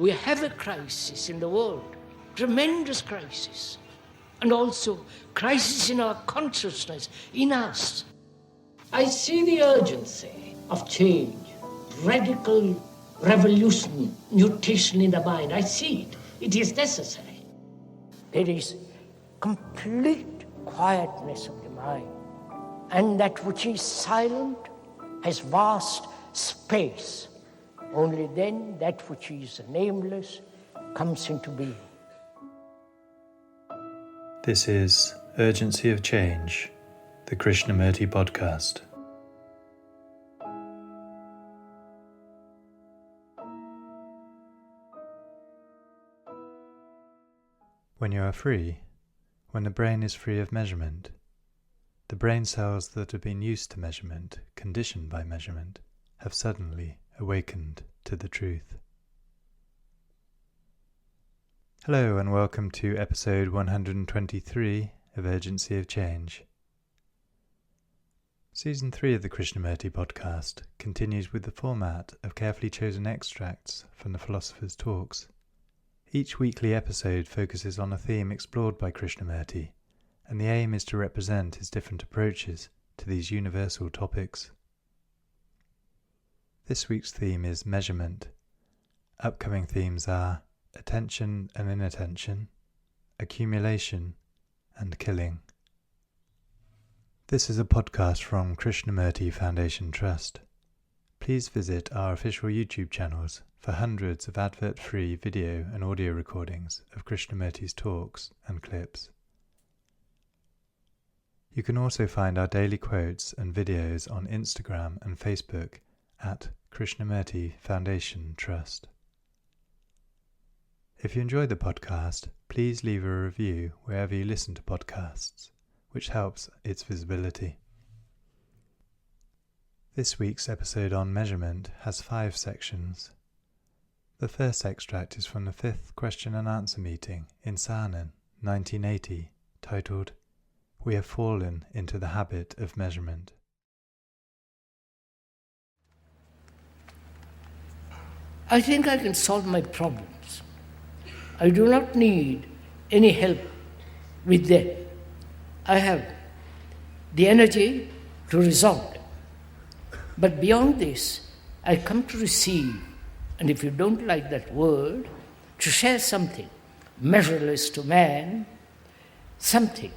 we have a crisis in the world, tremendous crisis, and also crisis in our consciousness, in us. I see the urgency of change, radical revolution, mutation in the mind. I see it. It is necessary. There is complete quietness of the mind, and that which is silent has vast space. Only then that which is nameless comes into being. This is Urgency of Change, the Krishnamurti podcast. When you are free, when the brain is free of measurement, the brain cells that have been used to measurement, conditioned by measurement, have suddenly awakened to the truth. Hello and welcome to episode 123 of Urgency of Change. Season 3 of the Krishnamurti podcast continues with the format of carefully chosen extracts from the philosopher's talks. Each weekly episode focuses on a theme explored by Krishnamurti, and the aim is to represent his different approaches to these universal topics. This week's theme is measurement. Upcoming themes are attention and inattention, accumulation, and killing. This is a podcast from Krishnamurti Foundation Trust. Please visit our official YouTube channels for hundreds of advert-free video and audio recordings of Krishnamurti's talks and clips. You can also find our daily quotes and videos on Instagram and Facebook at Krishnamurti Foundation Trust. If you enjoy the podcast, please leave a review wherever you listen to podcasts, which helps its visibility. This week's episode on measurement has 5 sections. The first extract is from the 5th question and answer meeting in Saanen, 1980, titled, "We have fallen into the habit of measurement." I think I can solve my problems. I do not need any help with them. I have the energy to resolve them. But beyond this, I come to receive, and if you don't like that word, to share something measureless to man, something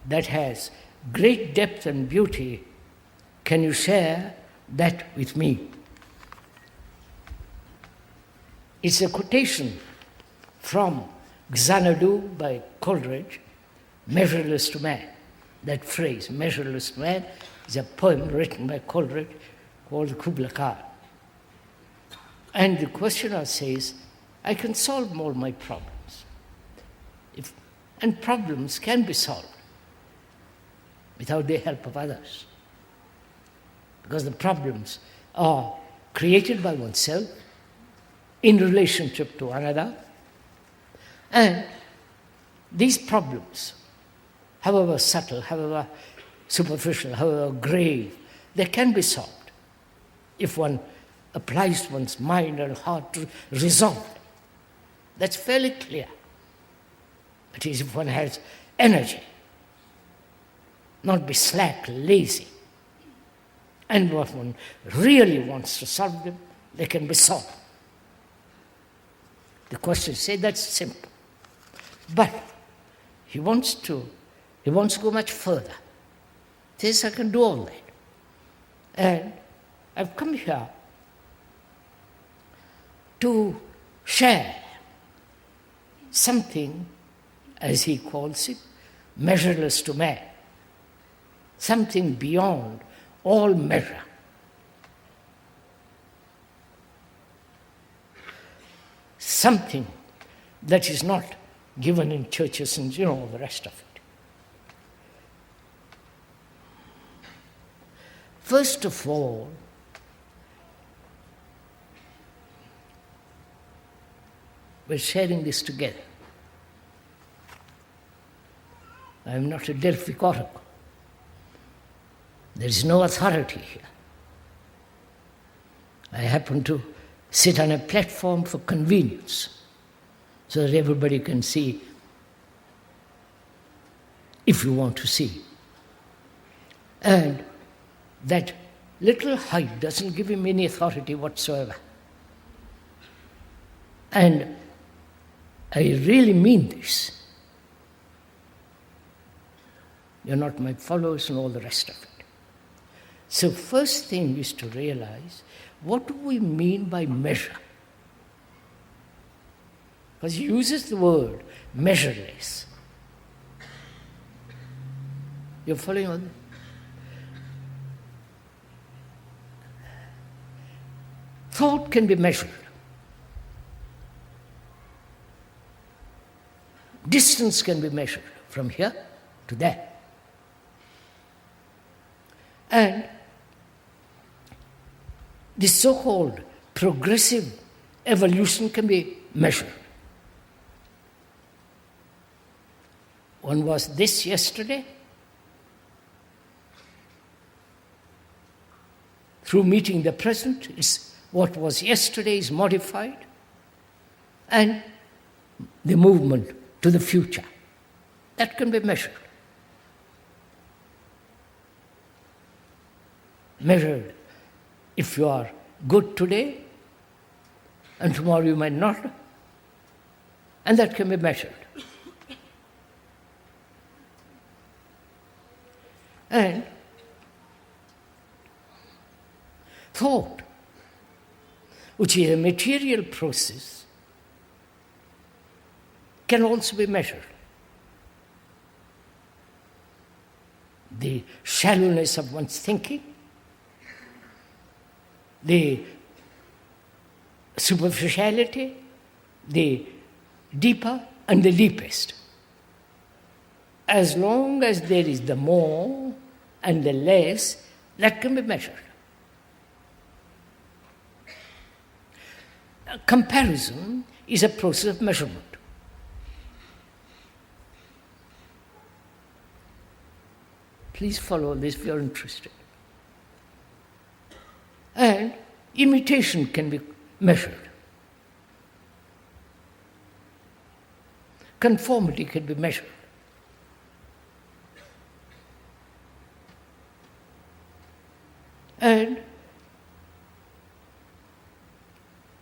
that has great depth and beauty. Can you share that with me? It's a quotation from Xanadu by Coleridge, measureless to man. That phrase, measureless to man, is a poem written by Coleridge called Kubla Khan. And the questioner says, I can solve all my problems. And problems can be solved without the help of others. Because the problems are created by oneself in relationship to another. And these problems, however subtle, however superficial, however grave, they can be solved if one applies one's mind and heart to resolve them. That's fairly clear. That is, if one has energy, not be slack, lazy, and what one really wants to solve them, they can be solved. The question says that's simple. But he wants to go much further. He says, I can do all that. And I've come here to share something, as he calls it, measureless to man, something beyond all measure. Something that is not given in churches and all the rest of it. First of all, we're sharing this together. I am not a Delphic oracle. There is no authority here. I happen to sit on a platform for convenience, so that everybody can see if you want to see. And that little height doesn't give him any authority whatsoever. And I really mean this. You're not my followers and all the rest of it. So first thing is to realize, what do we mean by measure? Because he uses the word measureless. You're following on? Thought can be measured. Distance can be measured from here to there. And this so-called progressive evolution can be measured. One was this yesterday. Through meeting the present, what was yesterday is modified, and the movement to the future. That can be measured. Measured if you are good today, and tomorrow you might not, and that can be measured. And thought, which is a material process, can also be measured. The shallowness of one's thinking, the superficiality, the deeper and the deepest. As long as there is the more and the less, that can be measured. A comparison is a process of measurement. Please follow this if you're interested. And imitation can be measured. Conformity can be measured. And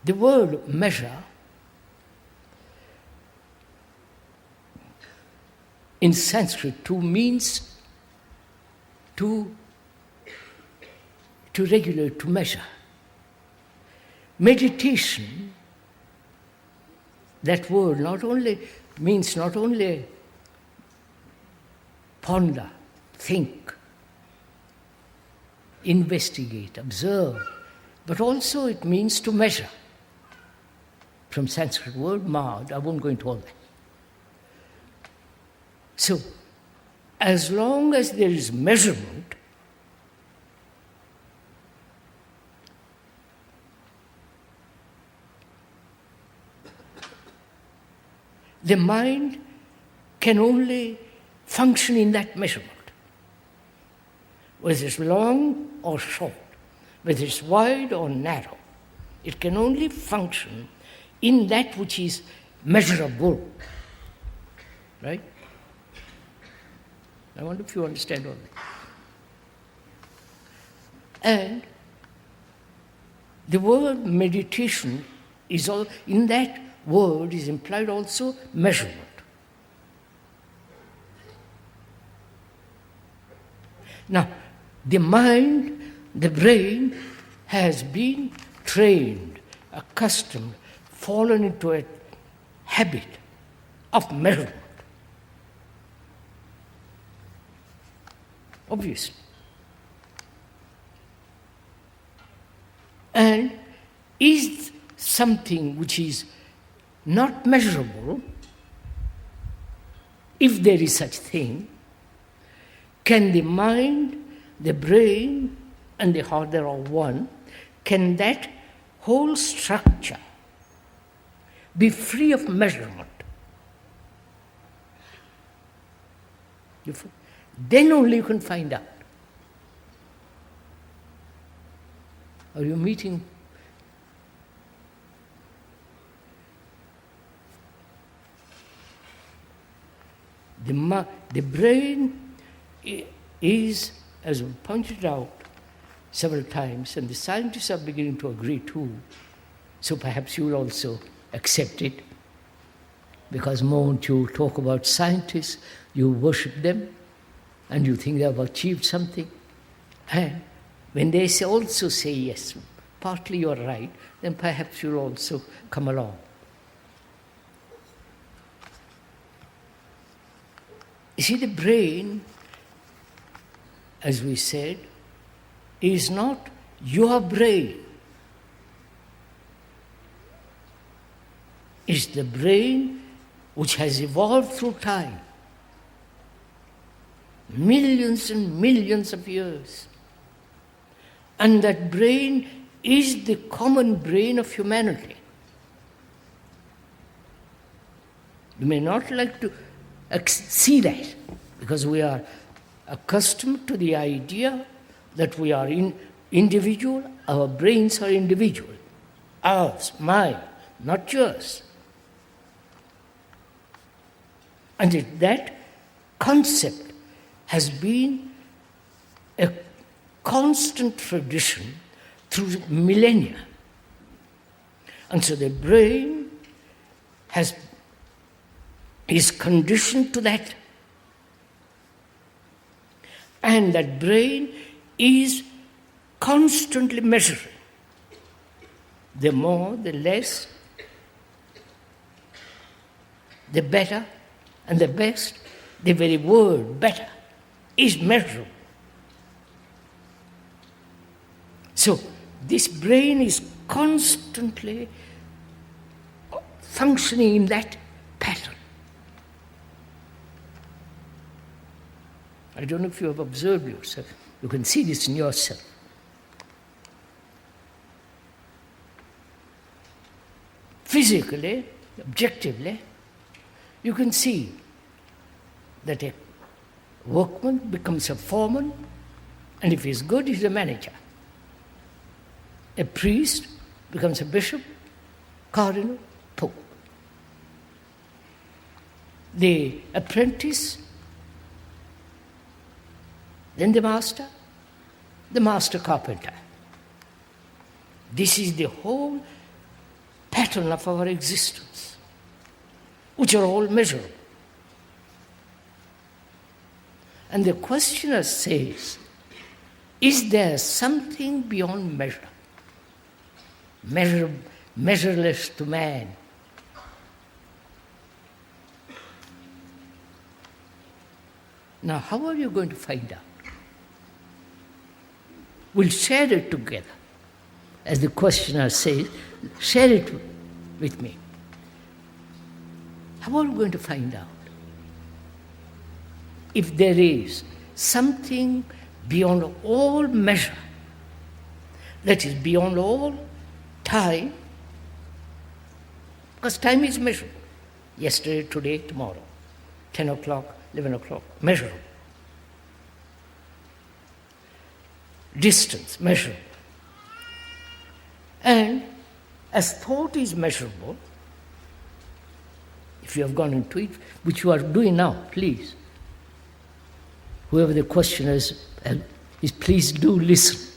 the word measure in Sanskrit too means to regulate, to measure. Meditation, that word means not only ponder, think, investigate, observe, but also it means to measure. From Sanskrit word, mad, I won't go into all that. So, as long as there is measurement, the mind can only function in that measurement. Whether it's long or short, whether it's wide or narrow, it can only function in that which is measurable. Right? I wonder if you understand all that. And the word meditation is all, in that word is implied also measurement. Now, the mind, the brain has been trained, accustomed, fallen into a habit of measurement. Obviously. And is something which is not measurable, if there is such thing, can the mind, the brain, and the heart, they are all one, can that whole structure be free of measurement? Then only you can find out. Are you meeting The brain is, as we pointed out several times, and the scientists are beginning to agree too, so perhaps you will also accept it, because the moment you talk about scientists, you worship them, and you think they have achieved something. And when they also say, yes, partly you're right, then perhaps you'll also come along. You see, the brain, as we said, is not your brain. It's the brain which has evolved through time, millions and millions of years. And that brain is the common brain of humanity. You may not like to see that, because we are accustomed to the idea that we are individual, our brains are individual. Ours, mine, not yours. And that concept has been a constant tradition through millennia. And so the brain is conditioned to that. And that brain is constantly measuring. The more, the less, the better, and the best. The very word better is measurable. So this brain is constantly functioning in that pattern. I don't know if you have observed yourself. You can see this in yourself. Physically, objectively, you can see that a workman becomes a foreman, and if he's good, he's a manager. A priest becomes a bishop, cardinal, pope. The apprentice, then the master carpenter. This is the whole pattern of our existence, which are all measurable. And the questioner says, is there something beyond measure? Measureless to man. Now, how are you going to find out? We'll share it together. As the questioner says, share it with me. How are we going to find out? If there is something beyond all measure, that is beyond all time, because time is measurable. Yesterday, today, tomorrow, 10 o'clock, 11 o'clock, measurable. Distance, measurable. And as thought is measurable, if you have gone into it, which you are doing now, please, whoever the questioner is, please do listen.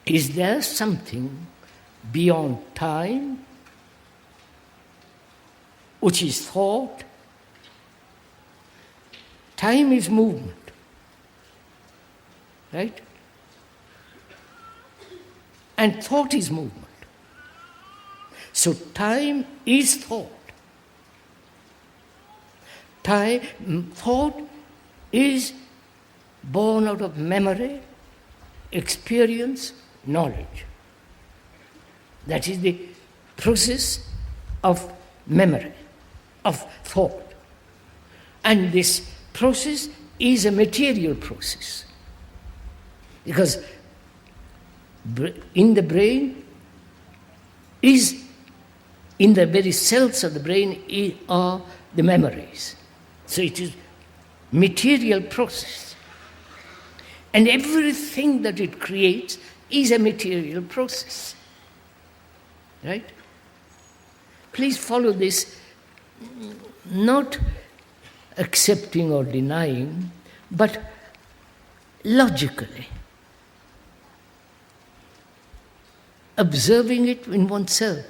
Is there something beyond time which is thought? Time is movement, right? And thought is movement. So time is thought. Thought is born out of memory, experience, knowledge. That is the process of memory, of thought. And this process is a material process. Because in the brain in the very cells of the brain are the memories. So it is material process. And everything that it creates is a material process. Right? Please follow this, not accepting or denying, but logically. Observing it in oneself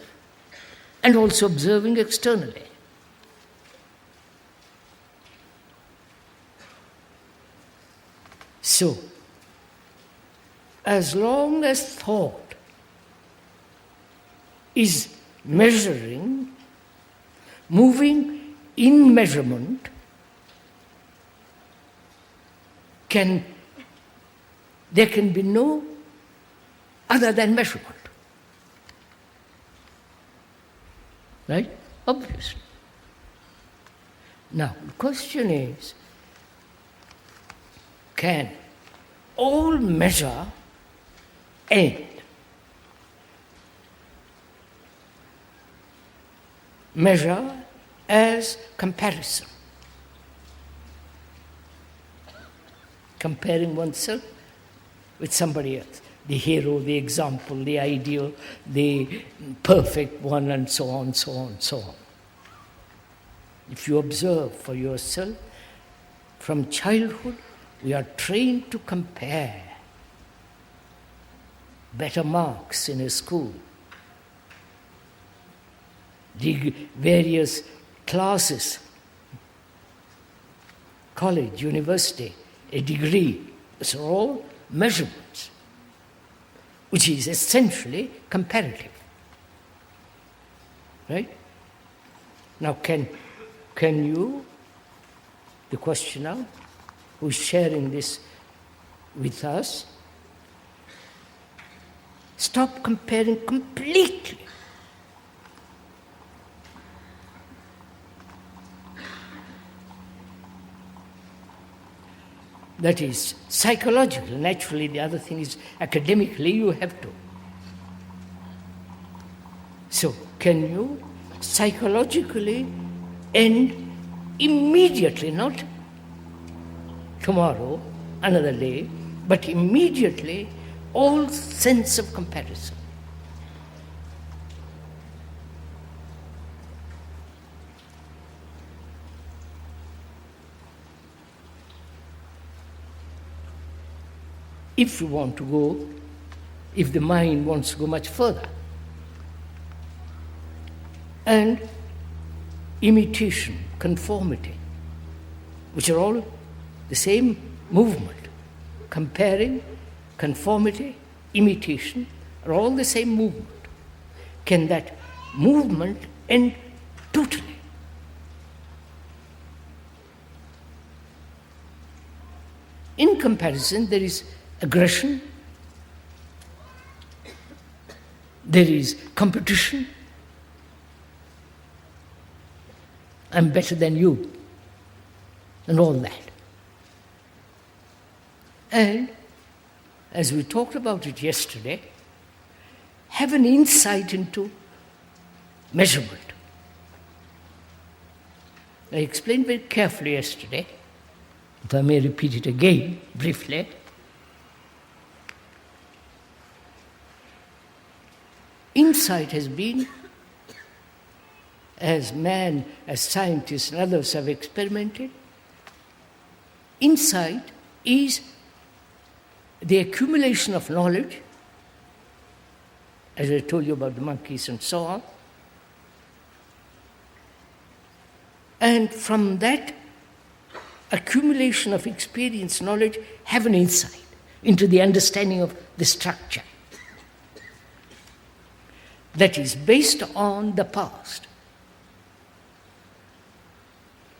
and also observing externally. So, as long as thought is measuring, moving in measurement, there can be no other than measurement. Right? Obviously. Now, the question is, can all measure end? Measure as comparison. Comparing oneself with somebody else. The hero, the example, the ideal, the perfect one, and so on, so on, so on. If you observe for yourself, from childhood, we are trained to compare. Better marks in a school, the various classes, college, university, a degree, these are all measurements, which is essentially comparative. Right? Now can you, the questioner who is sharing this with us, stop comparing completely? That is psychological. Naturally, the other thing is academically you have to. So, can you psychologically end immediately, not tomorrow, another day, but immediately all sense of comparison? If you want to go, if the mind wants to go much further. And imitation, conformity, which are all the same movement. Comparing, conformity, imitation are all the same movement. Can that movement end totally? In comparison, there is aggression, there is competition. I'm better than you, and all that. And, as we talked about it yesterday, have an insight into measurement. I explained very carefully yesterday, if I may repeat it again briefly. Insight has been, as man, as scientists and others have experimented, insight is the accumulation of knowledge, as I told you about the monkeys and so on, and from that accumulation of experience, knowledge, have an insight into the understanding of the structure that is based on the past.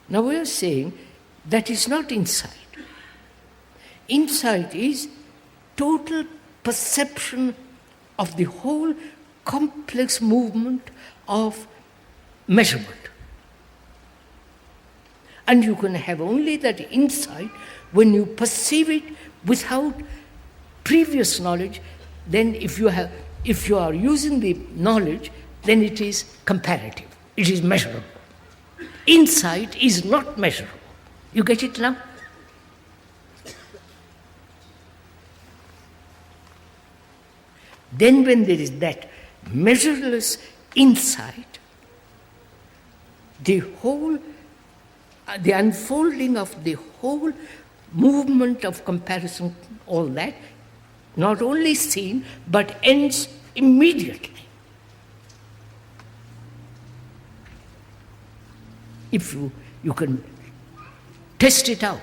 Now we are saying that is not insight. Insight is total perception of the whole complex movement of measurement. And you can have only that insight when you perceive it without previous knowledge. Then if you are using the knowledge, then it is comparative, it is measurable. Insight is not measurable. You get it now? Then when there is that measureless insight, the whole, the unfolding of the whole movement of comparison, all that, not only seen, but ends immediately. If you can test it out.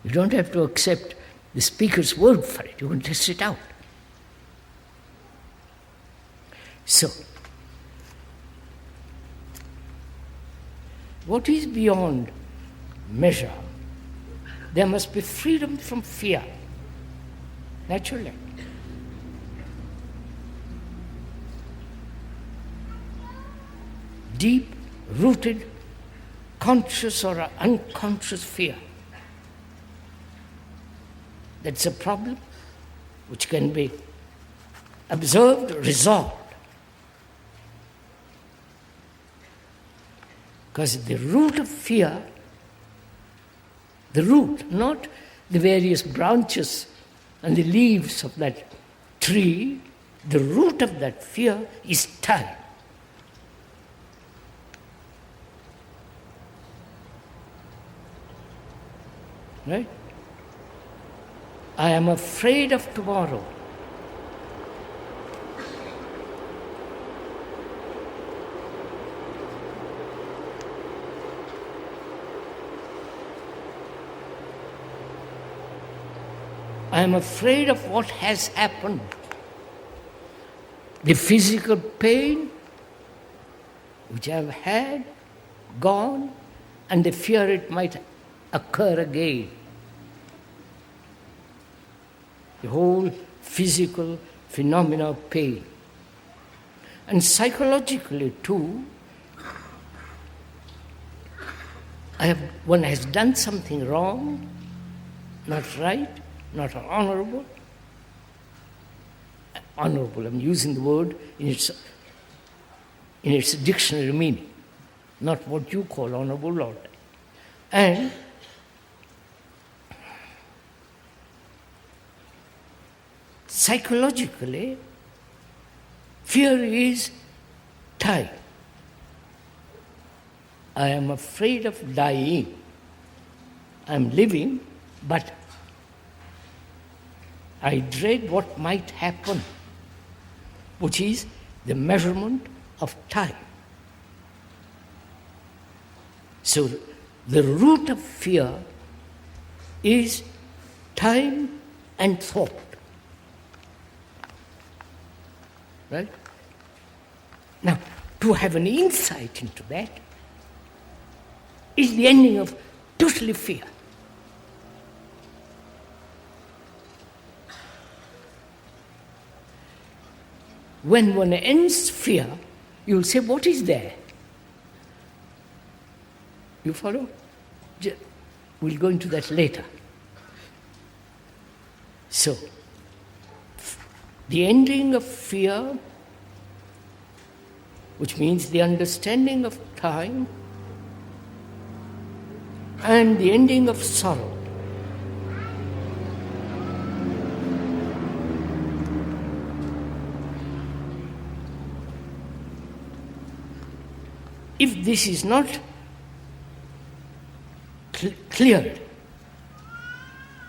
You don't have to accept the speaker's word for it. You can test it out. So, what is beyond measure? There must be freedom from fear, naturally. Deep-rooted, conscious or unconscious fear. That's a problem which can be observed, resolved. Because the root of fear, the root, not the various branches and the leaves of that tree, the root of that fear is time. Right? I am afraid of tomorrow. I am afraid of what has happened. The physical pain which I have had, gone, and the fear it might occur again. The whole physical phenomena of pain. And psychologically too, one has done something wrong, not right, not honorable. Honorable, I'm using the word in its dictionary meaning, not what you call honorable, Lord. And psychologically, fear is time. I am afraid of dying. I am living, but I dread what might happen, which is the measurement of time. So the root of fear is time and thought. Right? Now, to have an insight into that is the ending of totally fear. When one ends fear, you'll say, what is there? You follow? We'll go into that later. So, the ending of fear, which means the understanding of time, and the ending of sorrow. If this is not cleared,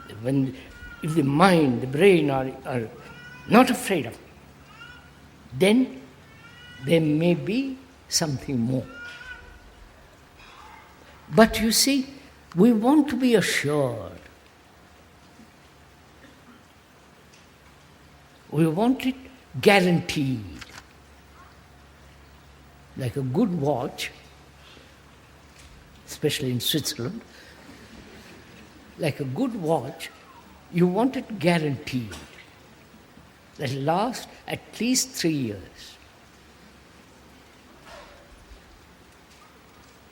if the mind, the brain are not afraid of it, then there may be something more. But you see, we want to be assured. We want it guaranteed. Like a good watch, especially in Switzerland, like a good watch, you want it guaranteed. That will last at least 3 years.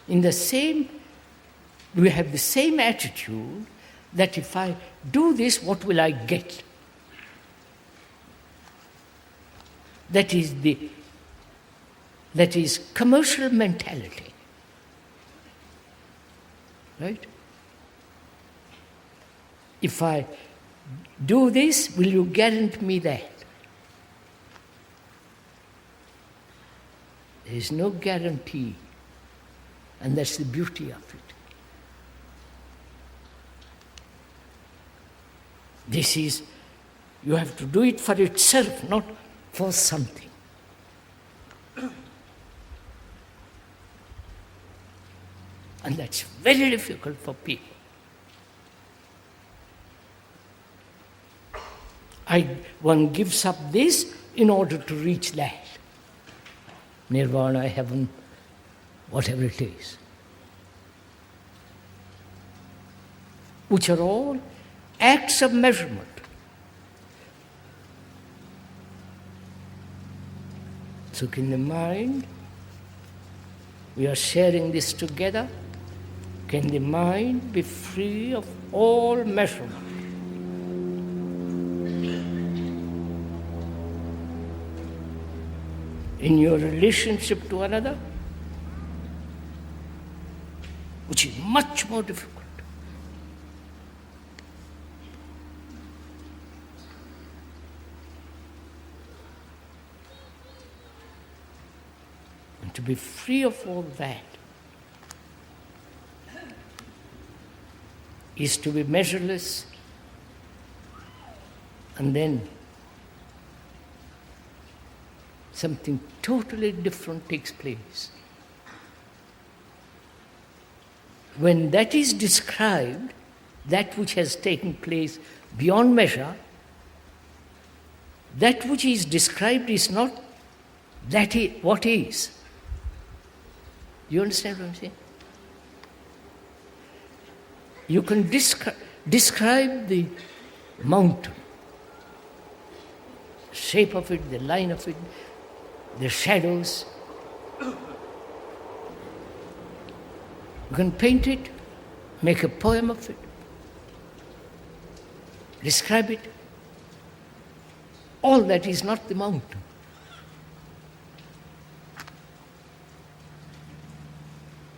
We have the same attitude that if I do this, what will I get? That is commercial mentality. Right? If I do this, will you guarantee me that? There is no guarantee, and that's the beauty of it. This is, you have to do it for itself, not for something. And that's very difficult for people. One gives up this in order to reach that. Nirvana, heaven, whatever it is. Which are all acts of measurement. So in the mind, we are sharing this together. Can the mind be free of all measurement? In your relationship to another, which is much more difficult. And to be free of all that is to be measureless, and then something totally different takes place. When that is described, that which has taken place beyond measure, that which is described is not what is. You understand what I'm saying? You can describe the mountain, the shape of it, the line of it, the shadows. You can paint it, make a poem of it, describe it. All that is not the mountain.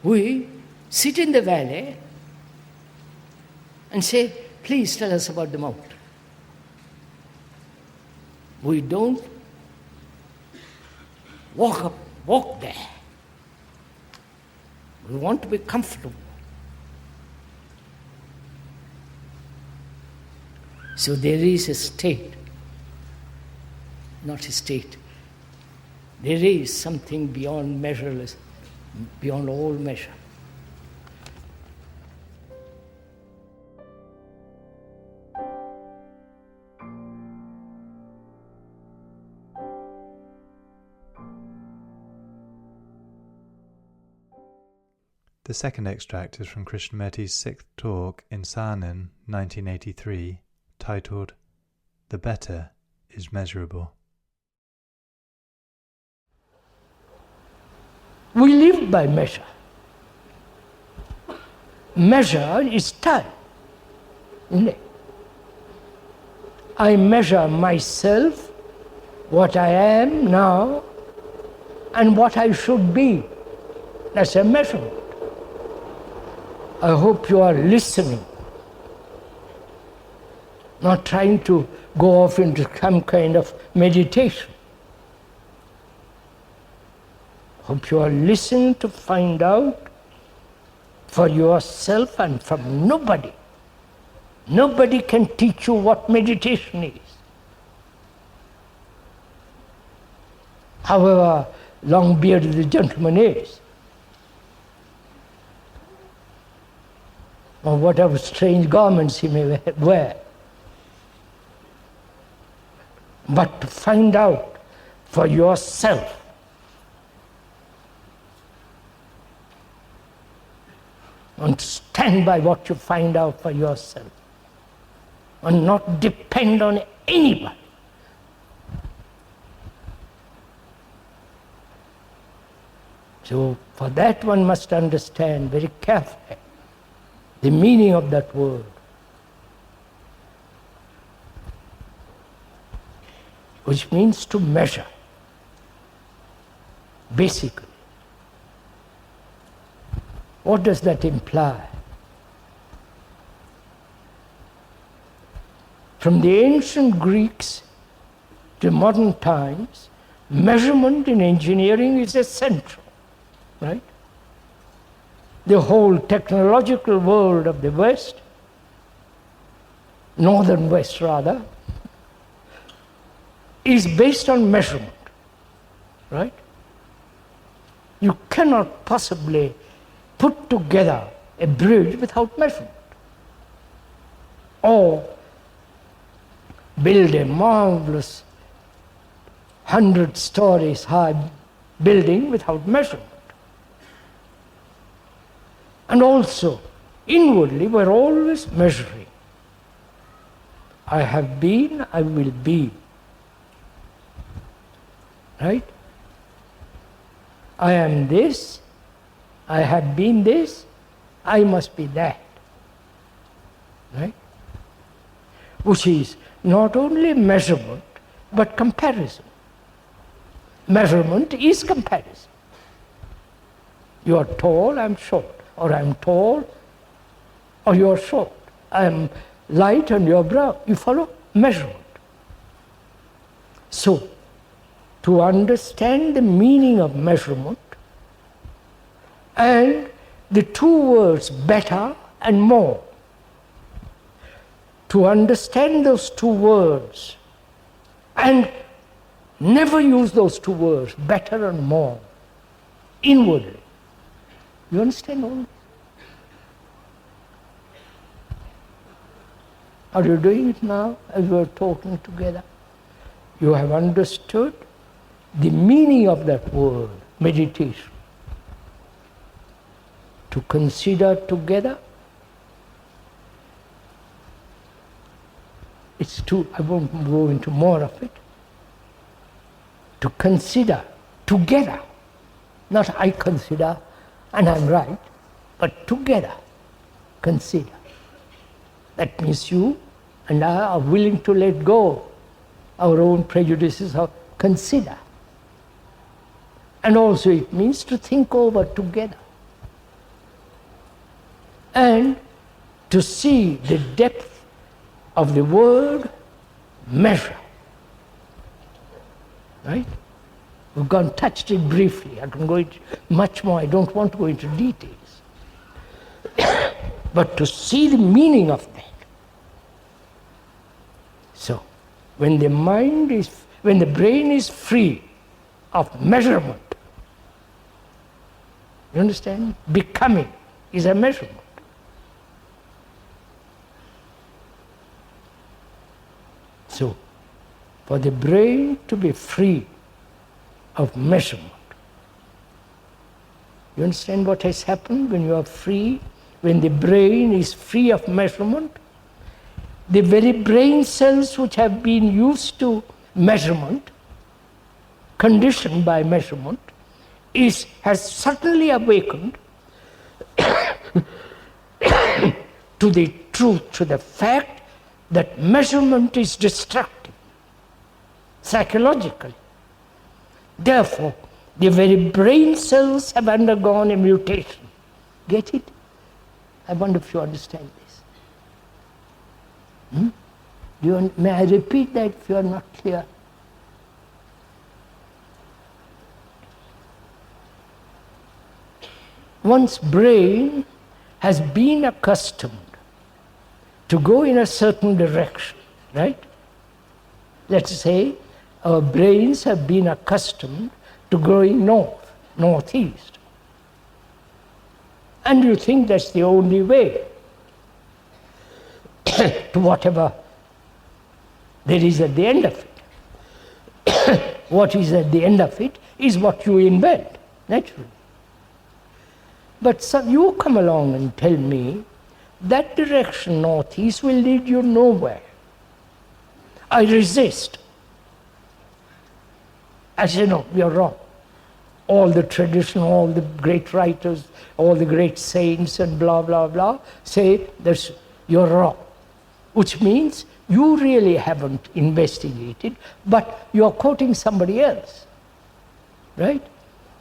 We sit in the valley and say, please tell us about the mountain. We don't walk there. We want to be comfortable. So there is a state, not a state. There is something beyond measureless, beyond all measure. The second extract is from Krishnamurti's sixth talk in Saanen, 1983, titled "The Better is Measurable." We live by measure. Measure is time, isn't it? I measure myself, what I am now, and what I should be. That's a measurement. I hope you are listening, not trying to go off into some kind of meditation. Hope you are listening to find out for yourself and from nobody. Nobody can teach you what meditation is. However long-bearded the gentleman is, or whatever strange garments he may wear. But to find out for yourself and stand by what you find out for yourself and not depend on anybody. So for that one must understand very carefully the meaning of that word. Which means to measure, basically. What does that imply? From the ancient Greeks to modern times, measurement in engineering is essential, right? The whole technological world of the West, northern West rather, is based on measurement, right? You cannot possibly put together a bridge without measurement, or build a marvelous 100 stories high building without measurement. And also, inwardly, we're always measuring. I have been, I will be. Right? I am this, I have been this, I must be that. Right? Which is not only measurement, but comparison. Measurement is comparison. You are tall, I'm short. Or I'm tall, or you're short. I'm light and you're brown. You follow? Measurement. So, to understand the meaning of measurement and the two words better and more, to understand those two words and never use those two words, better and more, inwardly. You understand all this? Are you doing it now as we are talking together? You have understood the meaning of that word, meditation. To consider together. It's too, I won't go into more of it. To consider together. Not I consider and I'm right, but together consider. That means you and I are willing to let go our own prejudices or consider. And also it means to think over together. And to see the depth of the word measure. Right? We've gone touched it briefly. I can go into much more. I don't want to go into details. But to see the meaning of that. So, when the brain is free of measurement, you understand? Becoming is a measurement. So, for the brain to be free of measurement. You understand what has happened when you are free, when the brain is free of measurement? The very brain cells which have been used to measurement, conditioned by measurement, has suddenly awakened to the truth, to the fact that measurement is destructive, psychologically. Therefore, the very brain cells have undergone a mutation. Get it? I wonder if you understand this. May I repeat that if you are not clear? One's brain has been accustomed to go in a certain direction, right? Let's say our brains have been accustomed to going north, northeast. And you think that's the only way to whatever there is at the end of it. What is at the end of it is what you invent, naturally. But you come along and tell me that direction northeast will lead you nowhere. I resist. I say, no, you're wrong. All the tradition, all the great writers, all the great saints and blah, blah, blah, say you're wrong. Which means you really haven't investigated, but you're quoting somebody else. Right?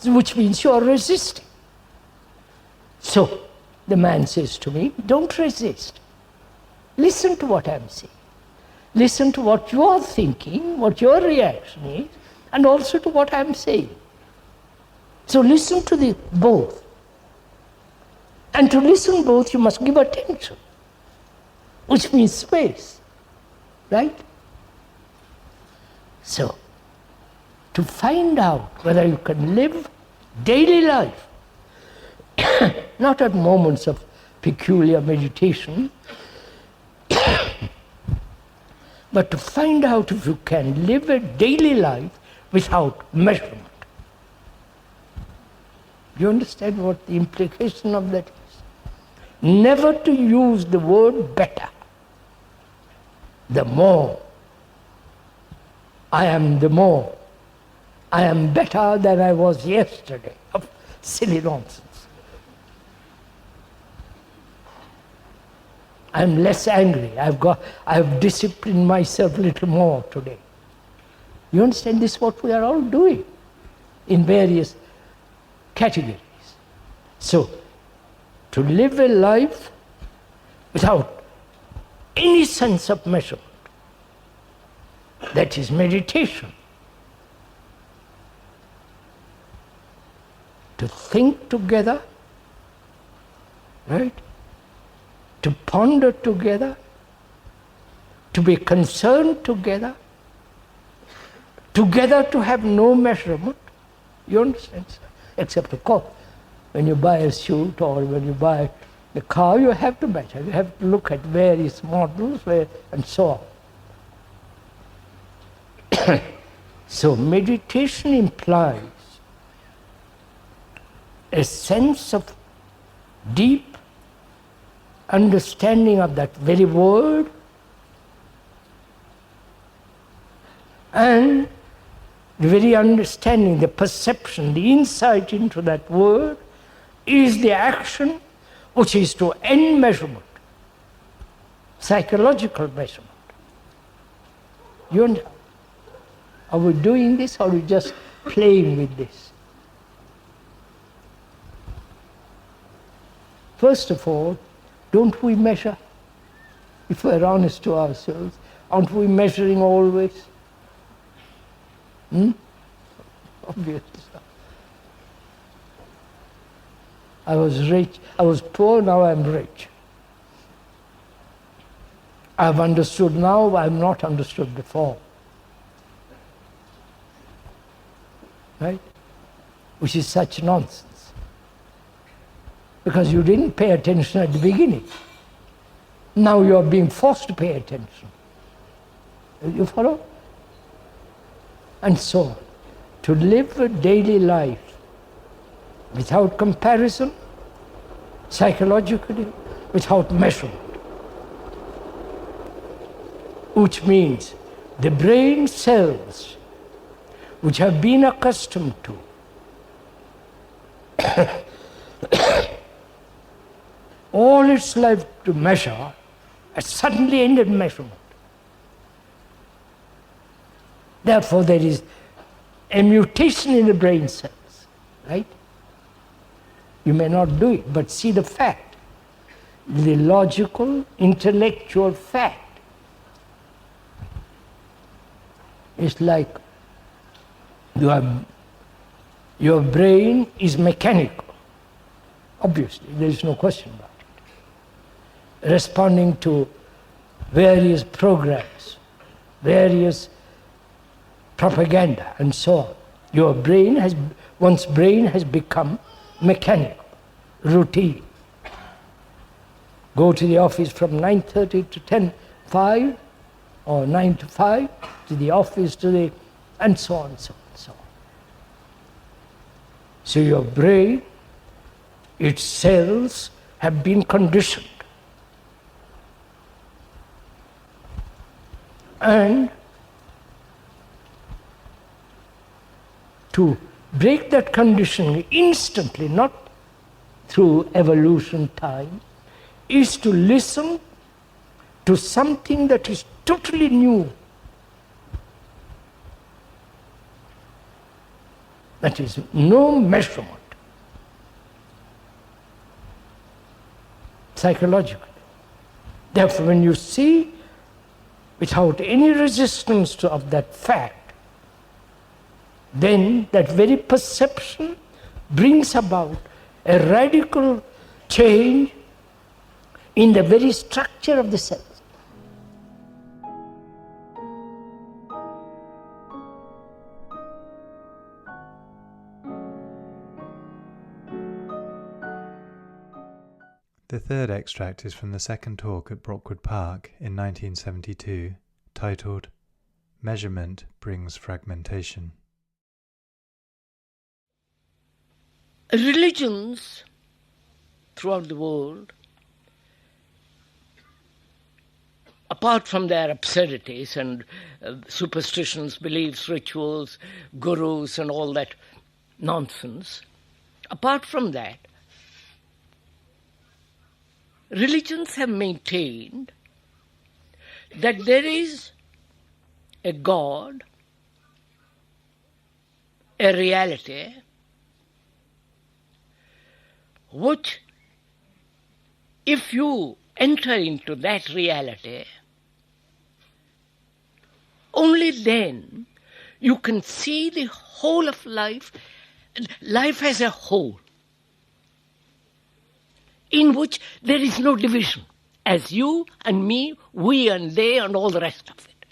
Which means you're resisting. So, the man says to me, don't resist. Listen to what I'm saying. Listen to what you're thinking, what your reaction is, and also to what I'm saying. So listen to the both. And to listen both, you must give attention, which means space, right? So, to find out whether you can live daily life, not at moments of peculiar meditation, but to find out if you can live a daily life without measurement. You understand what the implication of that is? Never to use the word better. The more. I am the more. I am better than I was yesterday. Silly nonsense. I am less angry. I have disciplined myself a little more today. You understand this is what we are all doing in various categories. So, to live a life without any sense of measurement, that is meditation. To think together, right? To ponder together, to be concerned together to have no measurement. You understand, sir? Except, of course, when you buy a suit or when you buy a car, you have to measure. You have to look at various models and so on. So meditation implies a sense of deep understanding of that very word, and the very understanding, the perception, the insight into that word is the action which is to end measurement, psychological measurement. You understand? Are we doing this or are we just playing with this? First of all, don't we measure? If we're honest to ourselves, aren't we measuring always? Obviously. I was rich, I was poor, now I'm rich. I've understood now, I've not understood before. Right? Which is such nonsense. Because you didn't pay attention at the beginning. Now you are being forced to pay attention. You follow? And so on. To live a daily life without comparison, psychologically, without measurement. Which means the brain cells which have been accustomed to all its life to measure has suddenly ended measurement. Therefore there is a mutation in the brain cells, right? You may not do it, but see the fact, the logical, intellectual fact. It's like your brain is mechanical. Obviously, there is no question about it. Responding to various programs, various propaganda, and so on. Your brain has, one's brain has become mechanical, routine. Go to the office from 9:30 to 10:05, or 9 to 5, to the office, and so on, so on, so on. So your brain, its cells have been conditioned. And to break that conditioning instantly, not through evolution time, is to listen to something that is totally new. That is no measurement. Psychologically. Therefore, when you see, without any resistance of that fact, then that very perception brings about a radical change in the very structure of the cells. The third extract is from the second talk at Brockwood Park in 1972, titled Measurement Brings Fragmentation. Religions throughout the world, apart from their absurdities and superstitions, beliefs, rituals, gurus and all that nonsense, apart from that, religions have maintained that there is a God, a reality, which, if you enter into that reality, only then you can see the whole of life, life as a whole, in which there is no division, as you and me, we and they and all the rest of it.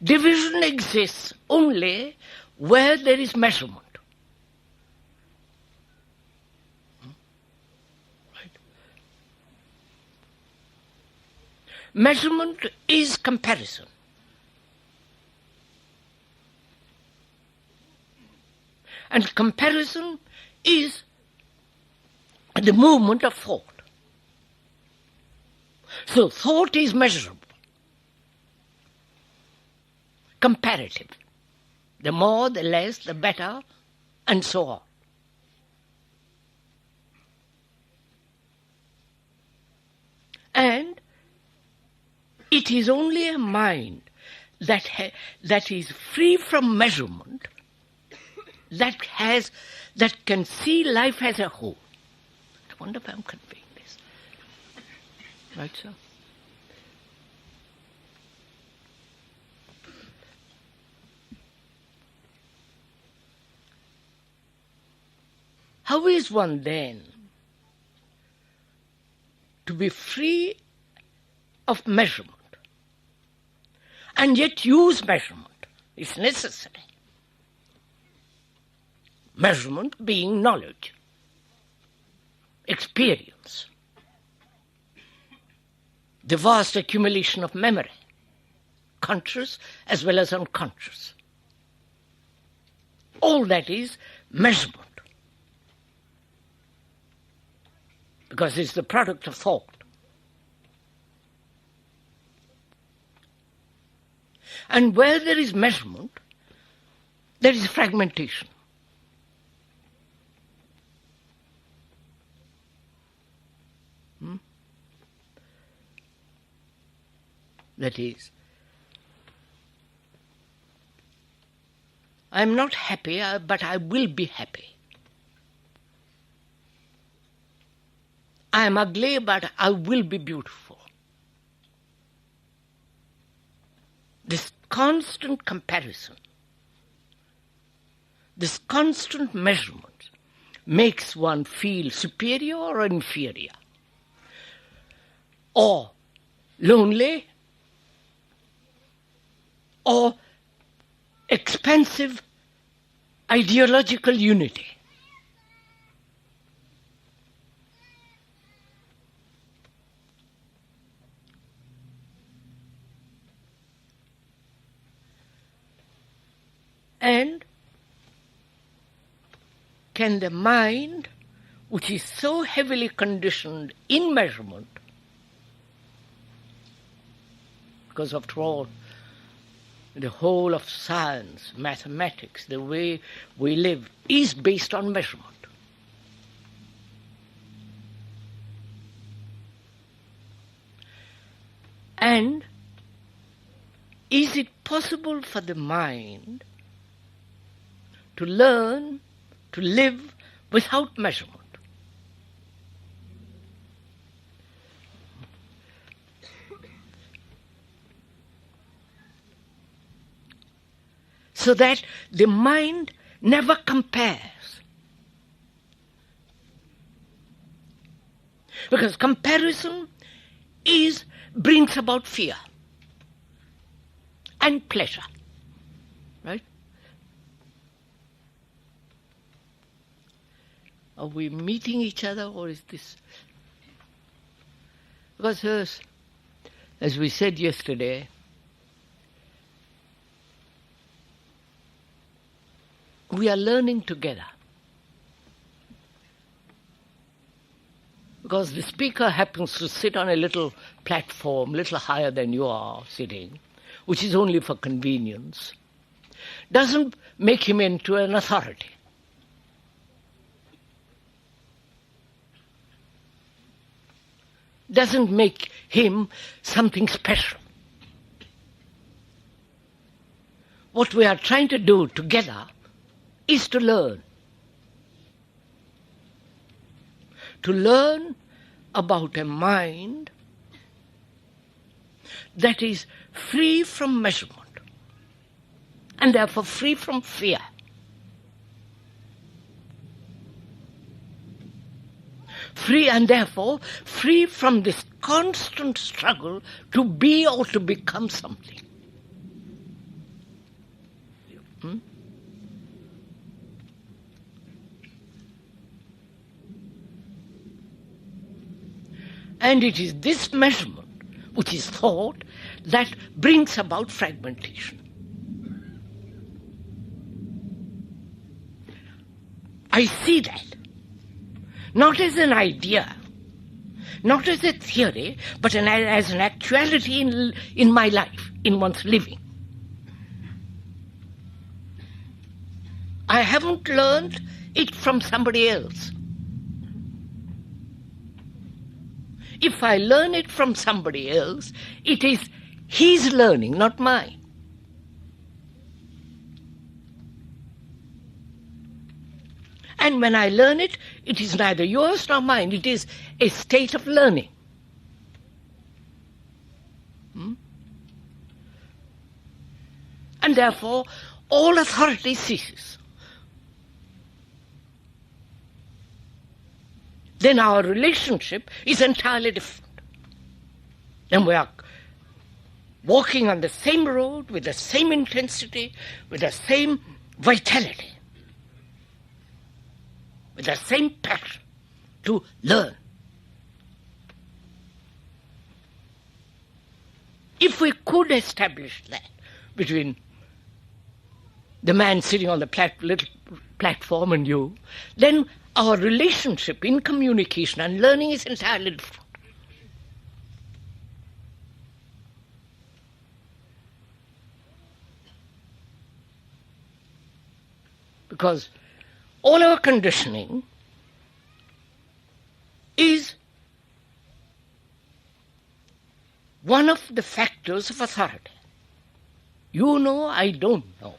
Division exists only where there is measurement. Right? Measurement is comparison. And comparison is the movement of thought. So thought is measurable, comparative. The more, the less, the better, and so on. And it is only a mind that is free from measurement that can see life as a whole. I wonder if I'm conveying this. Right, sir? How is one then to be free of measurement and yet use measurement? It's necessary. Measurement being knowledge, experience, the vast accumulation of memory, conscious as well as unconscious. All that is measurement, because it's the product of thought. And where there is measurement, there is fragmentation. That is, I'm not happy, but I will be happy. I am ugly, but I will be beautiful. This constant comparison, this constant measurement makes one feel superior or inferior, or lonely, or expansive ideological unity. And can the mind, which is so heavily conditioned in measurement, because after all, the whole of science, mathematics, the way we live is based on measurement. And is it possible for the mind to learn to live without measurement? so that the mind never compares. Because comparison brings about fear and pleasure, right? Are we meeting each other, or is this? Because as we said yesterday, we are learning together. Because the speaker happens to sit on a little platform, little higher than you are sitting, which is only for convenience, doesn't make him into an authority. Doesn't make him something special. What we are trying to do together is to learn. To learn about a mind that is free from measurement and therefore free from fear. Free and therefore free from this constant struggle to be or to become something. And it is this measurement, which is thought, that brings about fragmentation. I see that, not as an idea, not as a theory, but as an actuality in my life, in one's living. I haven't learned it from somebody else. If I learn it from somebody else, it is his learning, not mine. And when I learn it, it is neither yours nor mine. It is a state of learning. And therefore, all authority ceases. Then our relationship is entirely different. Then we are walking on the same road with the same intensity, with the same vitality, with the same passion to learn. If we could establish that between the man sitting on the little platform and you, then our relationship in communication and learning is entirely different. Because all our conditioning is one of the factors of authority. You know, I don't know.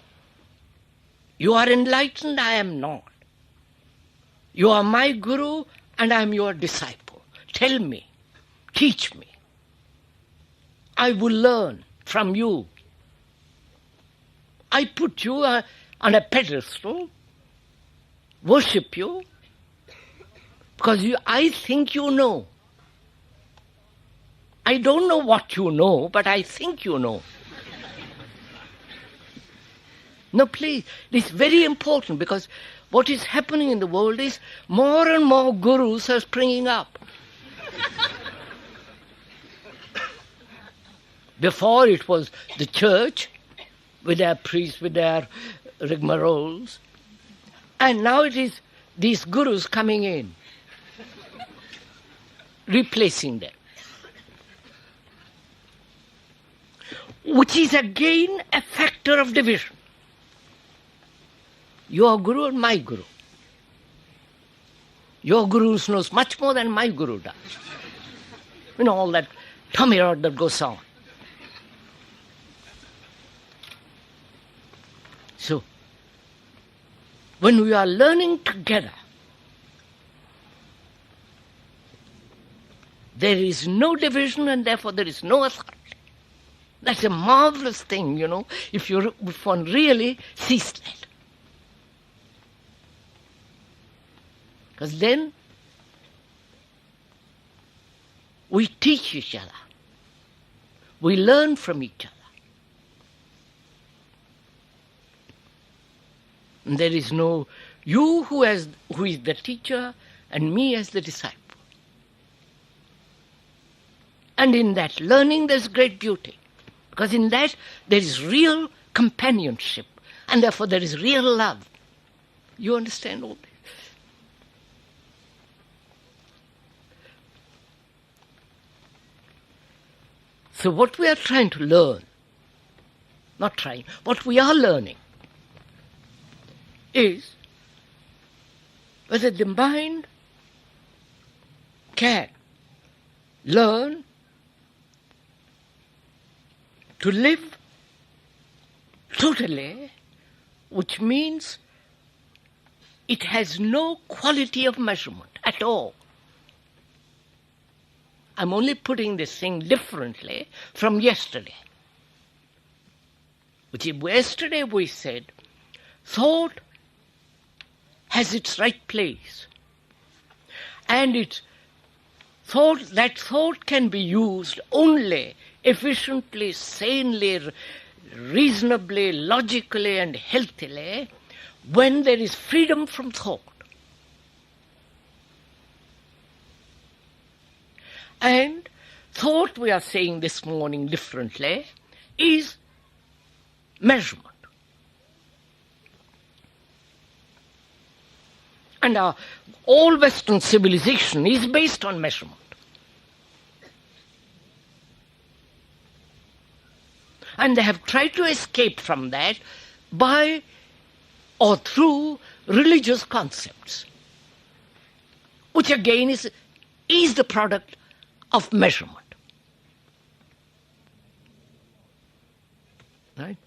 You are enlightened, I am not. You are my guru and I am your disciple. Tell me, teach me. I will learn from you. I put you on a pedestal, worship you, because I think you know. I don't know what you know, but I think you know. No, please, this is very important, because what is happening in the world is more and more gurus are springing up. Before it was the church with their priests, with their rigmaroles, and now it is these gurus coming in, replacing them. Which is again a factor of division. Your guru and my guru. Your guru knows much more than my guru does. You know, all that tummy rod that goes on. So, when we are learning together, there is no division and therefore there is no authority. That's a marvelous thing, if one really sees that. Because then we teach each other. We learn from each other. And there is no you who is the teacher and me as the disciple. And in that learning there's great beauty. Because in that there is real companionship. And therefore there is real love. You understand all this? So what we are trying to learn, what we are learning is whether the mind can learn to live totally, which means it has no quality of measurement at all. I'm only putting this thing differently from yesterday. Which yesterday we said, thought has its right place. And that thought can be used only efficiently, sanely, reasonably, logically and healthily when there is freedom from thought. And thought, we are saying this morning differently, is measurement. And all Western civilization is based on measurement. And they have tried to escape from that by or through religious concepts, which again is the product of measurement. Right?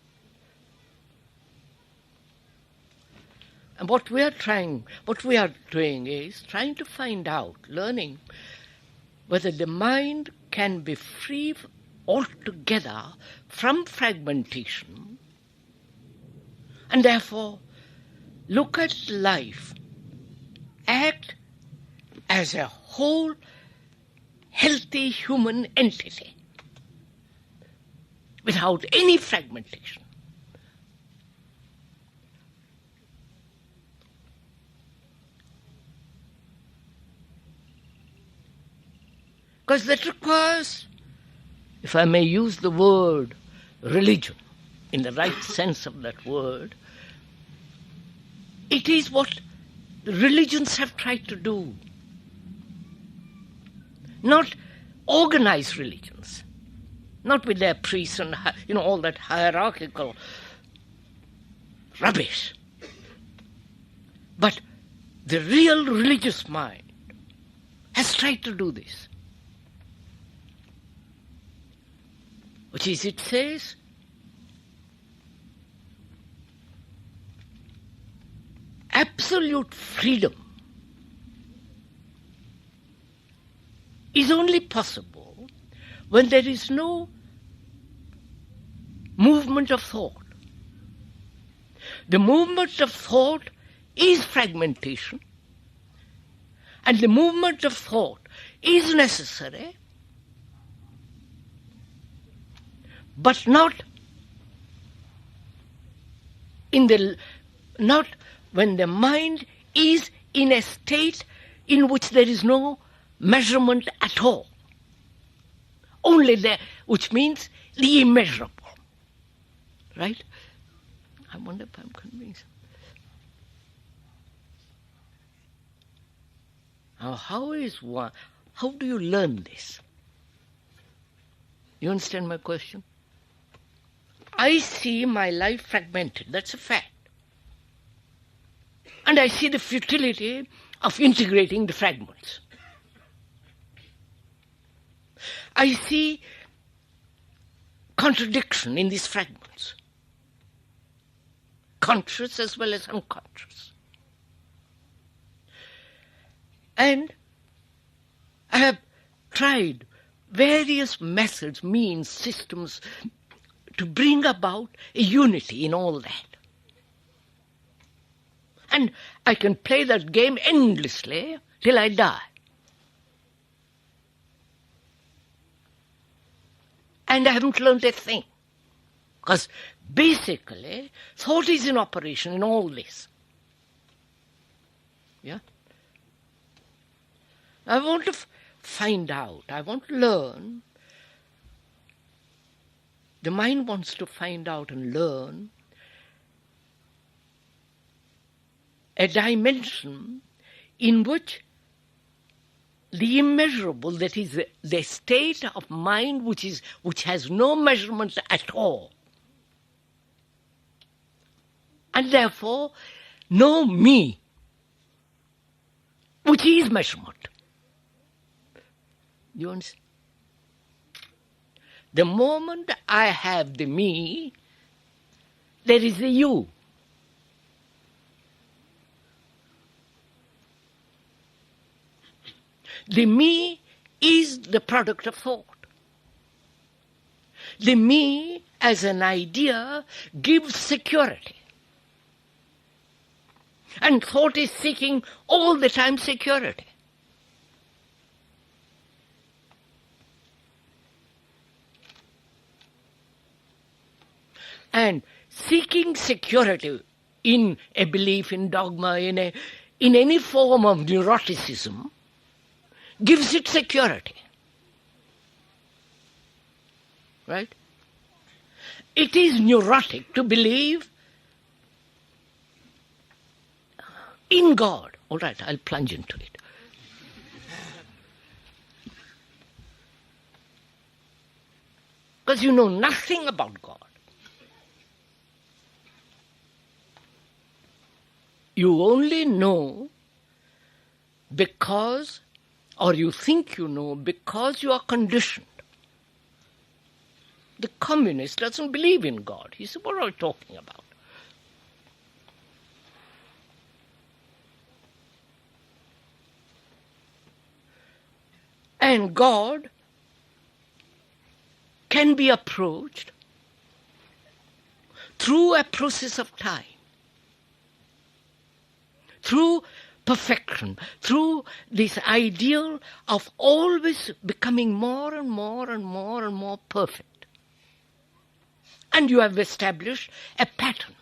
And what we are doing is trying to find out, learning whether the mind can be free altogether from fragmentation and therefore look at life, act as a whole healthy human entity without any fragmentation. Because that requires, if I may use the word religion in the right sense of that word, it is what the religions have tried to do. Not organized religions, not with their priests and all that hierarchical rubbish, but the real religious mind has tried to do this. Which is, it says, absolute freedom is only possible when there is no movement of thought. The movement of thought is fragmentation, and the movement of thought is necessary, but not when the mind is in a state in which there is no measurement at all. Only there, which means the immeasurable. Right? I wonder if I'm convinced. Now, how do you learn this? You understand my question? I see my life fragmented. That's a fact. And I see the futility of integrating the fragments. I see contradiction in these fragments, conscious as well as unconscious. And I have tried various methods, means, systems, to bring about a unity in all that. And I can play that game endlessly till I die. And I haven't learned a thing. Because basically, thought is in operation in all this. Yeah? I want to find out, I want to learn. The mind wants to find out and learn a dimension in which the immeasurable, that is the state of mind which has no measurement at all, and therefore no me, which is measurement. You understand? The moment I have the me, there is the you. The me is the product of thought. The me, as an idea, gives security. And thought is seeking all the time security. And seeking security in a belief, in dogma, in any form of neuroticism, gives it security. Right? It is neurotic to believe in God. All right, I'll plunge into it. Because you know nothing about God. You only know because, or you think you know because you are conditioned. The communist doesn't believe in God. He said, what are you talking about? And God can be approached through a process of time, through perfection, through this ideal of always becoming more and more and more and more perfect. And you have established a pattern,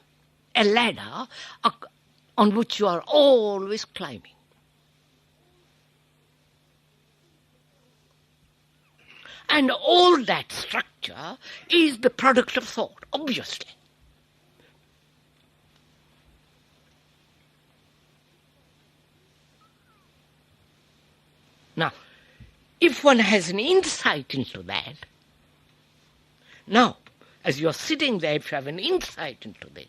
a ladder on which you are always climbing. And all that structure is the product of thought, obviously. Now, if one has an insight into that, now, as you're sitting there, if you have an insight into this,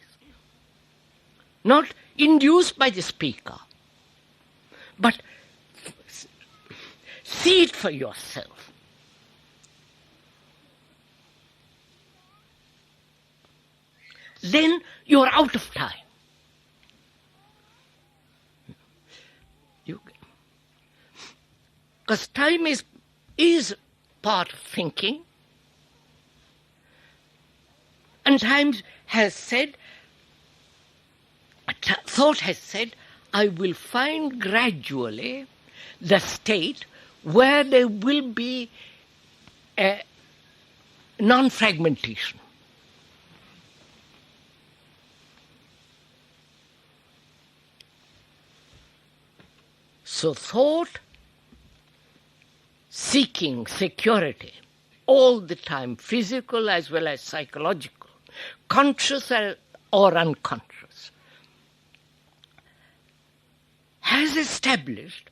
not induced by the speaker, but see it for yourself. Then you're out of time. Because time is part of thinking, and time has said, thought has said, I will find gradually the state where there will be a non-fragmentation. So thought seeking security all the time, physical as well as psychological, conscious or unconscious, has established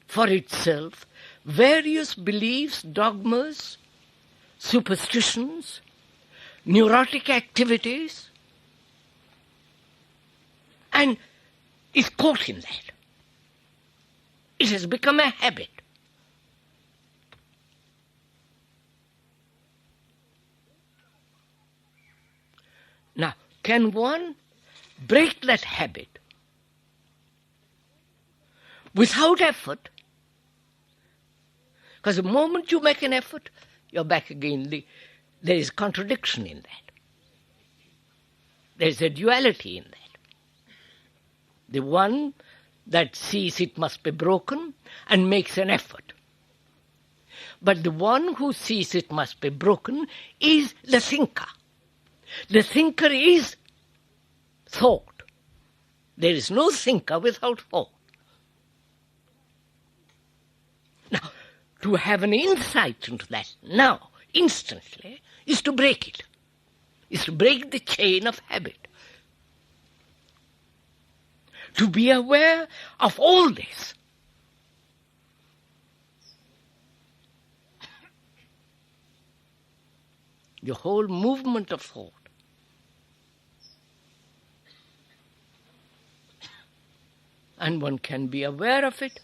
for itself various beliefs, dogmas, superstitions, neurotic activities, and is caught in that. It has become a habit. Now, can one break that habit without effort? Because the moment you make an effort, you're back again. there is contradiction in that. There is a duality in that. The one that sees it must be broken and makes an effort. But the one who sees it must be broken is the thinker. The thinker is thought. There is no thinker without thought. Now, to have an insight into that now, instantly, is to break it, is to break the chain of habit. To be aware of all this. The whole movement of thought. And one can be aware of it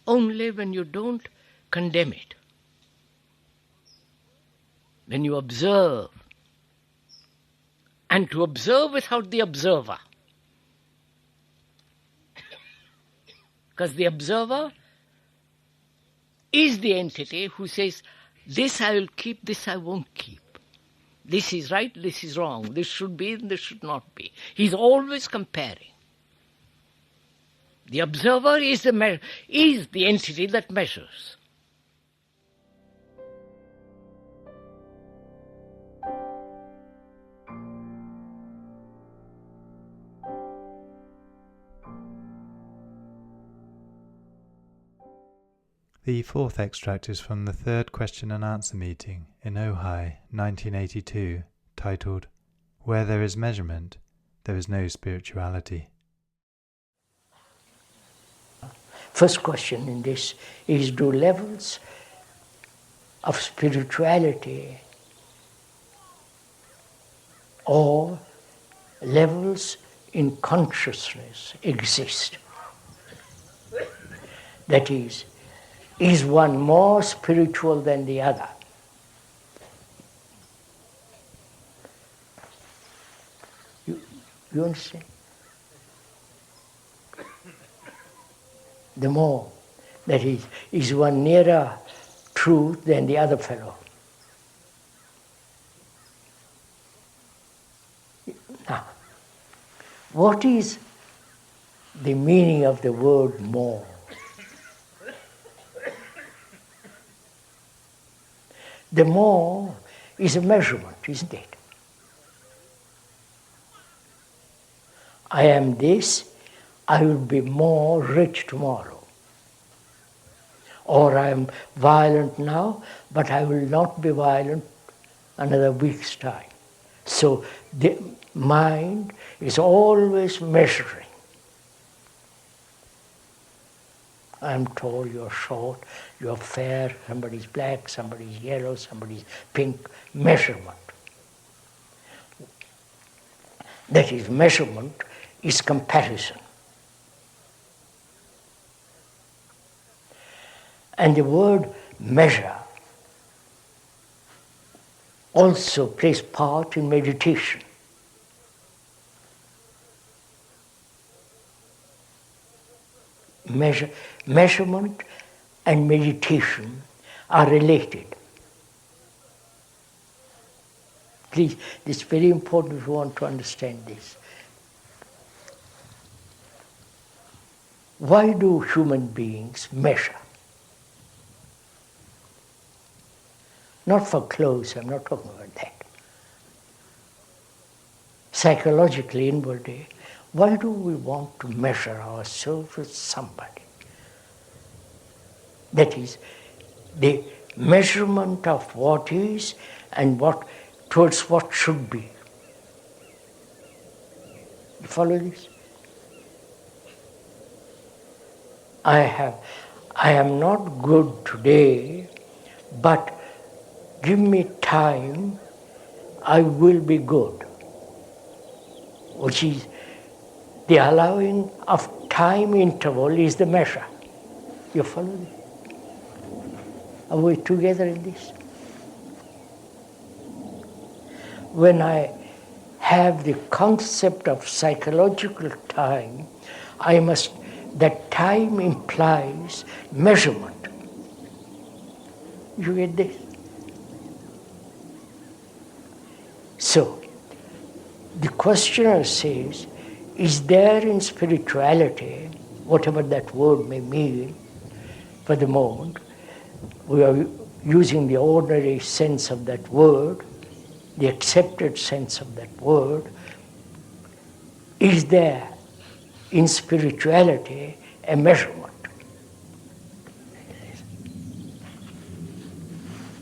only when you don't condemn it. When you observe. And to observe without the observer. Because the observer is the entity who says, this I will keep, this I won't keep. This is right, this is wrong. This should be, this should not be. He's always comparing. The observer is the entity that measures. The fourth extract is from the third question and answer meeting in Ojai, 1982, titled, Where There Is Measurement, There Is No Spirituality. First question in this is, do levels of spirituality or levels in consciousness exist? That is one more spiritual than the other? You understand? The more, that is one nearer truth than the other fellow? Now, what is the meaning of the word more? The more is a measurement, isn't it? I am this, I will be more rich tomorrow. Or I am violent now, but I will not be violent another week's time. So the mind is always measuring. I'm tall, you're short, you're fair, somebody's black, somebody's yellow, somebody's pink. Measurement. That is, measurement is comparison. And the word measure also plays part in meditation. Measurement and meditation are related. Please, it's very important if you want to understand this. Why do human beings measure? Not for clothes, I'm not talking about that. Psychologically, inwardly, why do we want to measure ourselves with somebody? That is, the measurement of what is and what towards what should be. You follow this? I am not good today, but give me time, I will be good. Which is, the allowing of time interval is the measure. You follow this? Are we together in this? When I have the concept of psychological time, that time implies measurement. You get this? So, the questioner says, is there in spirituality, whatever that word may mean for the moment, we are using the ordinary sense of that word, the accepted sense of that word, is there in spirituality a measurement?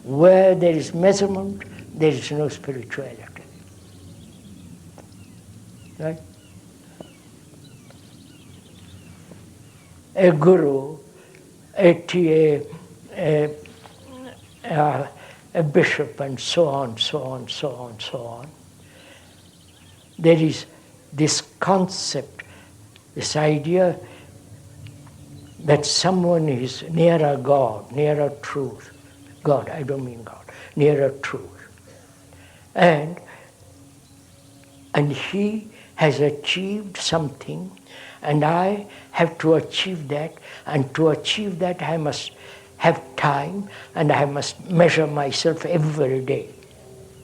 Where there is measurement, there is no spirituality. Right? A guru, a bishop, and so on, so on, so on, so on. There is this concept, this idea that someone is nearer God, nearer truth. God, I don't mean God, nearer truth. And he has achieved something, and I have to achieve that, and to achieve that I must have time, and I must measure myself every day,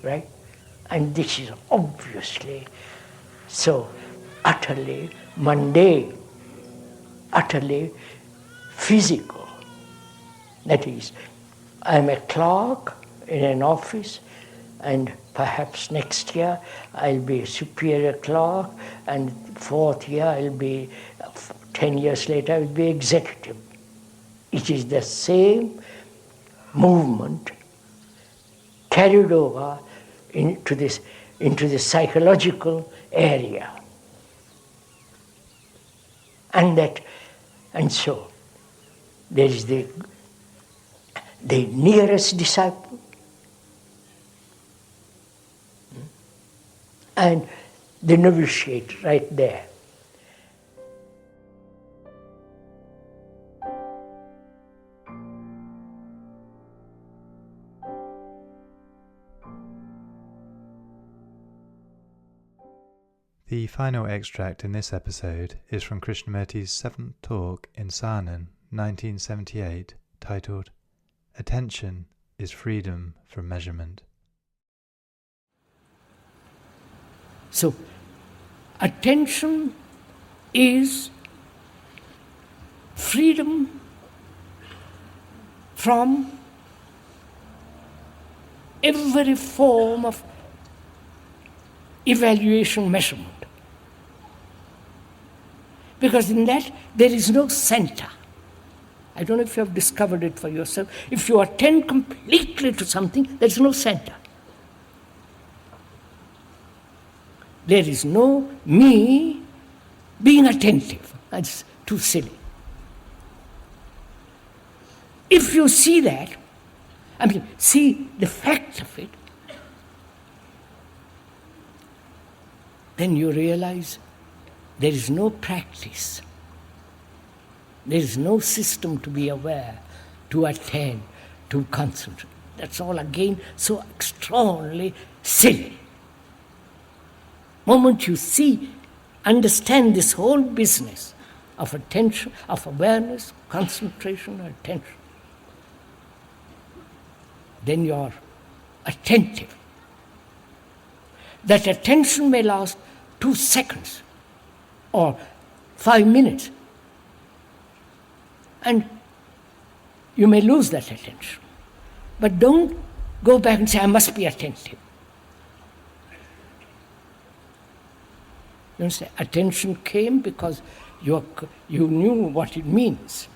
right? And this is obviously so utterly mundane, utterly physical. That is, I'm a clerk in an office, and perhaps next year I'll be a superior clerk, and fourth year I'll be, 10 years later I'll be executive. It is the same movement carried over into the psychological area. And so there is the nearest disciple, and the novitiate right there. The final extract in this episode is from Krishnamurti's 7th talk in Saanen, 1978, titled Attention is Freedom from Measurement. So, attention is freedom from every form of evaluation measurement. Because in that, there is no center. I don't know if you have discovered it for yourself. If you attend completely to something, there is no center. There is no me being attentive. That's too silly. If you see that, see the fact of it, then you realize there is no practice. There is no system to be aware, to attend, to concentrate. That's all again so extraordinarily silly. Moment you understand this whole business of attention, of awareness, concentration, and attention, then you are attentive. That attention may last 2 seconds or 5 minutes, and you may lose that attention. But don't go back and say, I must be attentive. You say attention came because you knew what it means.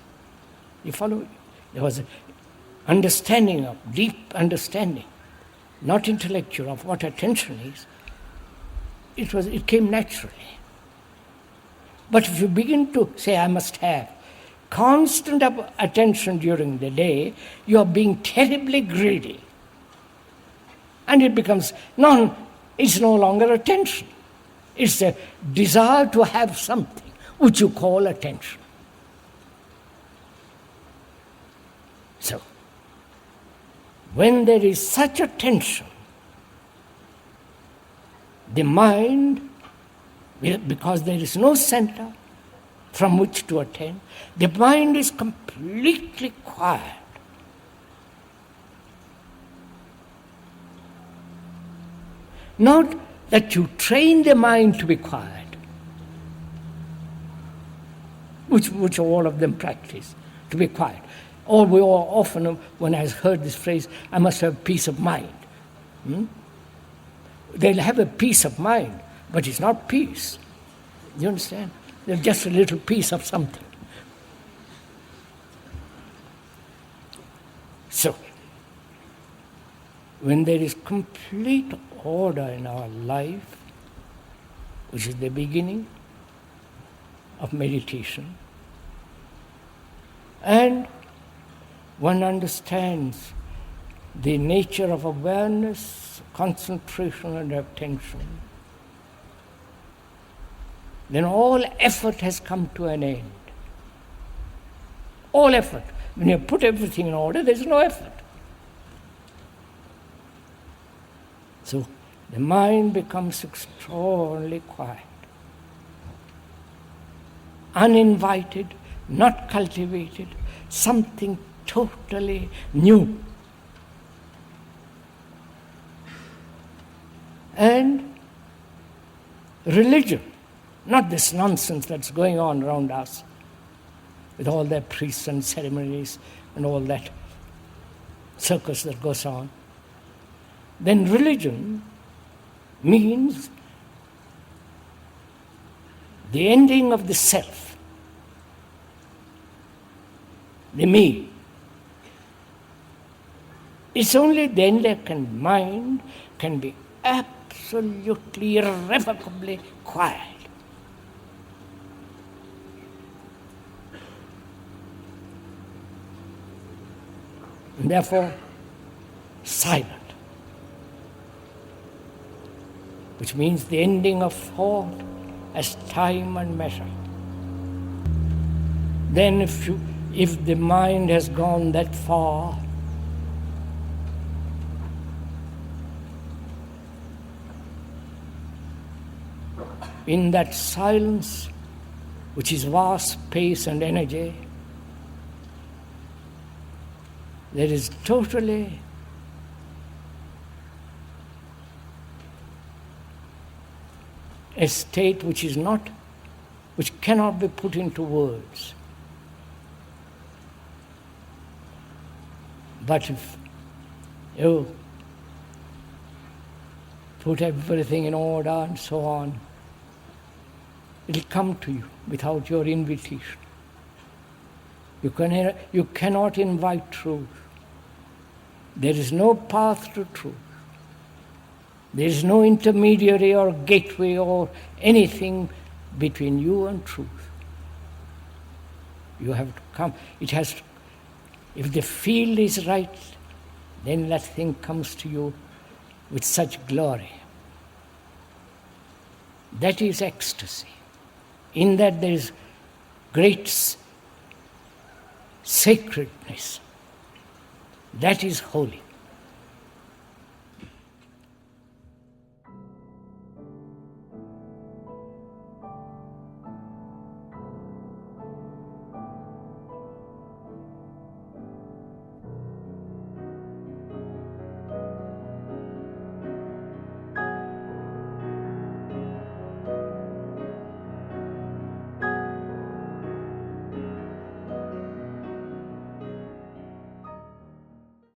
You follow? There was an understanding of, deep understanding, not intellectual, of what attention is. It came naturally. But if you begin to say, I must have constant attention during the day, you are being terribly greedy. And it becomes it's no longer attention. It's a desire to have something which you call attention. So, when there is such attention, the mind, because there is no center from which to attend, the mind is completely quiet. Not that you train the mind to be quiet, which all of them practice, to be quiet. Or we all often, when I heard this phrase, I must have peace of mind. They'll have a peace of mind, but it's not peace. You understand? They're just a little piece of something. So, when there is complete order in our life, which is the beginning of meditation, and one understands the nature of awareness, concentration and attention, then all effort has come to an end. All effort. When you put everything in order, there's no effort. So the mind becomes extraordinarily quiet, uninvited, not cultivated, something totally new. And religion, not this nonsense that's going on around us, with all their priests and ceremonies and all that circus that goes on. Then religion means the ending of the self, the me. It's only then that mind can be absolutely, irrevocably quiet. And therefore, silent, which means the ending of thought as time and measure. Then if the mind has gone that far, in that silence, which is vast space and energy, there is totally a state which cannot be put into words. But if you put everything in order and so on, it'll come to you without your invitation. You cannot invite truth. There is no path to truth. There is no intermediary or gateway or anything between you and truth. You have to come. If the field is right, then that thing comes to you with such glory. That is ecstasy. In that there is great sacredness. That is holy.